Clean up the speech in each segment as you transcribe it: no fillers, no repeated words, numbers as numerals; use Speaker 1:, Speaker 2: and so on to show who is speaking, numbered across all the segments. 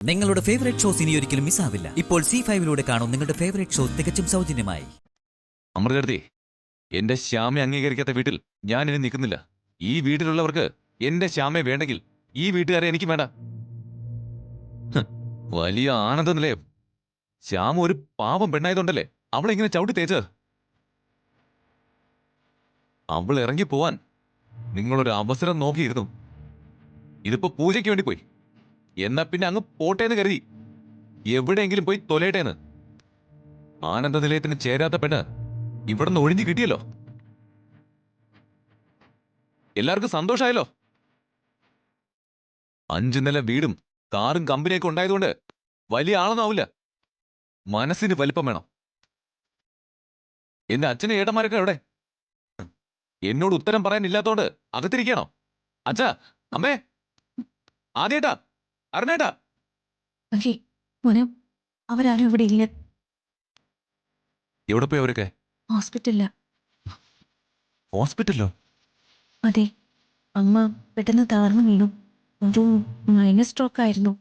Speaker 1: നിങ്ങളുടെ favourite shows ഇനി ഒരിക്കലും മിസ്സാവില്ല. ഇപ്പോൾ C5-ലൂടെ കാണും നിങ്ങളുടെ ഫേവറേറ്റ് ഷോ തികച്ചും സൗജന്യമായി.
Speaker 2: അമൃതകീർത്തി, എന്റെ ശ്യാമയെ അംഗീകരിക്കാത്ത വീട്ടിൽ ഞാൻ ഇനി നിൽക്കുന്നില്ല. ഈ വീട്ടിലുള്ളവർക്ക് എന്റെ ശ്യാമയെ വേണ്ടെങ്കിൽ ഈ വീട്ടുകാരെ എനിക്ക് വേണ്ട. വലിയ ആനന്ദ നിലയം. ശ്യാമ ഒരു പാവം പെണ്ണായതുകൊണ്ടല്ലേ അവളെ ഇങ്ങനെ ചവിട്ടി തേച്ചത്. അവൾ ഇറങ്ങി പോവാൻ നിങ്ങളൊരു അവസരം നോക്കിയിരുന്നു. ഇതിപ്പോ പൂജയ്ക്ക് വേണ്ടി പോയി. എന്നാ പിന്നെ അങ്ങ് പോട്ടേന്ന് കരുതി എവിടെയെങ്കിലും പോയി തൊലയട്ടേന്ന്. ആനന്ദ നിലയത്തിന് ചേരാത്ത പെണ്ണ് ഇവിടുന്ന് ഒഴിഞ്ഞു കിട്ടിയല്ലോ. എല്ലാവർക്കും സന്തോഷമായല്ലോ. 5 നില വീടും കാറും കമ്പനിയൊക്കെ ഉണ്ടായതുകൊണ്ട് വലിയ ആളൊന്നും ആവില്ല. മനസ്സിന് വലിപ്പം വേണം. എന്റെ അച്ഛനും ഏട്ടന്മാരൊക്കെ എവിടെ? എന്നോട് ഉത്തരം പറയാനില്ലാത്തോണ്ട് അകത്തിരിക്കണോ? അച്ഛാ, അമ്മേ, ആദ്യേട്ടാ, അരുണേട്ടാ.
Speaker 3: അവരാരും ഇവിടെ ഇല്ല.
Speaker 2: എവിടെ പോയി അവരൊക്കെ?
Speaker 3: ഹോസ്പിറ്റലില്ല.
Speaker 2: ഹോസ്പിറ്റലിലോ?
Speaker 3: അതെ, അമ്മ പെട്ടെന്ന് തളർന്നു വീണു. ഒരു മൈനർ സ്ട്രോക്ക് ആയിരുന്നു.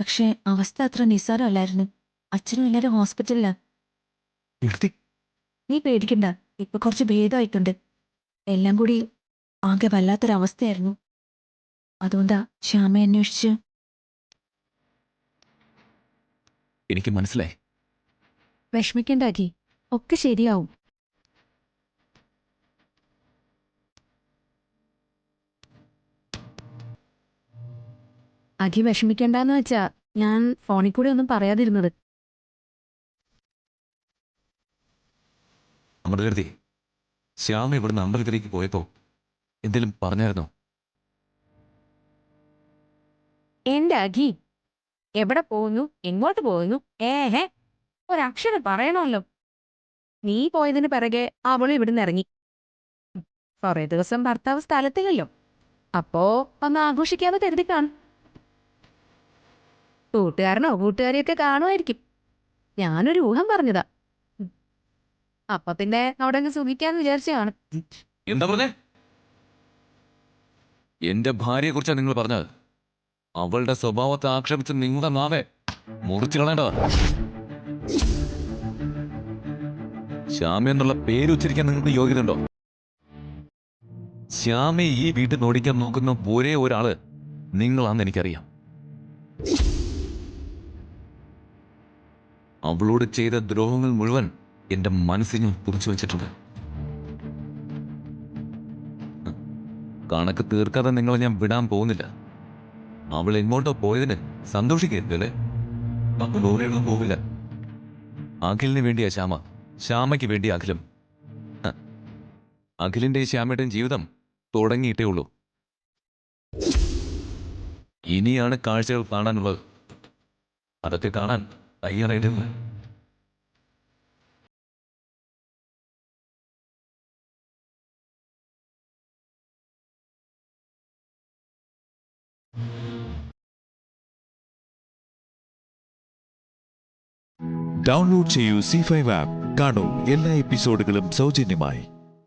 Speaker 3: പക്ഷെ അവസ്ഥ അത്ര നിസ്സാരമല്ലായിരുന്നു. അച്ഛനും എല്ലാവരും ഹോസ്പിറ്റലിലാ. നീ പേടിക്കണ്ട, ഇപ്പൊ കുറച്ച് ഭേദമായിട്ടുണ്ട്. എല്ലാം കൂടി ആകെ വല്ലാത്തൊരവസ്ഥയായിരുന്നു. അതുകൊണ്ടാ ശ്യാമയെ അന്വേഷിച്ച്.
Speaker 2: എനിക്ക് മനസ്സിലായി.
Speaker 3: വിഷമിക്കണ്ടാക്കി, ഒക്കെ ശരിയാവും. അഖി വിഷമിക്കണ്ടെന്ന് വെച്ചാ ഞാൻ ഫോണിൽ കൂടെ ഒന്നും പറയാതിരുന്നത്.
Speaker 2: അമൃതകീർത്തി, ശ്യാമ ഇവിടുന്ന് അമ്പലത്തിലേക്ക് പോയപ്പോ എന്തെങ്കിലും പറഞ്ഞായിരുന്നോ?
Speaker 4: എന്റെ അഖി എവിടെ പോകുന്നു, എങ്ങോട്ട് പോകുന്നു? ഒരക്ഷരം പറയണമല്ലോ. നീ പോയതിന് പിറകെ അവൾ ഇവിടുന്ന് ഇറങ്ങി. കുറെ ദിവസം ഭർത്താവ് സ്ഥലത്തില്ലല്ലോ, അപ്പോ ഒന്ന് ആഘോഷിക്കാന്ന് കരുതി കാണും. കൂട്ടുകാരനോ കൂട്ടുകാരിയൊക്കെ കാണുമായിരിക്കും. ഞാനൊരു ഊഹം പറഞ്ഞതാ. അപ്പൊ പിന്നെ അവിടെ അങ്ങ് സുഖിക്കാന്ന് വിചാരിച്ചാണ്.
Speaker 2: എന്താ പറഞ്ഞേ? എന്റെ ഭാര്യയെ കുറിച്ചാ നിങ്ങൾ പറഞ്ഞത്. അവളുടെ സ്വഭാവത്തെ ആക്ഷേപിച്ച് നിങ്ങളുടെ നാവെ മുറിച്ചു കളയേണ്ടതാ. ശ്യാമ എന്നുള്ള പേര് ഉച്ചരിക്കാൻ നിങ്ങൾക്ക് യോഗ്യത ഉണ്ടോ? ശ്യാമയെ ഈ വീട്ടിൽ ഓടിക്കാൻ നോക്കുന്ന ഒരേ ഒരാള് നിങ്ങളാന്ന് എനിക്കറിയാം. അവളോട് ചെയ്ത ദ്രോഹങ്ങൾ മുഴുവൻ എന്റെ മനസ്സിന് കുറിച്ചു വെച്ചിട്ടുണ്ട്. കണക്ക് തീർക്കാതെ നിങ്ങളെ ഞാൻ വിടാൻ പോകുന്നില്ല. അവൾ എങ്ങോട്ടോ പോയതിന് സന്തോഷിക്കരുതല്ലേ? പോവില്ല. അഖിലിന് വേണ്ടിയാ ശ്യാമ, ശ്യാമയ്ക്ക് വേണ്ടി അഖിലും. അഖിലിന്റെ ശ്യാമയുടെയും ജീവിതം തുടങ്ങിയിട്ടേ ഉള്ളൂ. ഇനിയാണ് കാഴ്ചകൾ കാണാനുള്ളത്. അതൊക്കെ കാണാൻ തയ്യാറായിട്ടുണ്ട്.
Speaker 5: ഡൗൺലോഡ് ചെയ്യൂ C5 ആപ്പ്. കാണൂ എല്ലാ എപ്പിസോഡുകളും സൗജന്യമായി.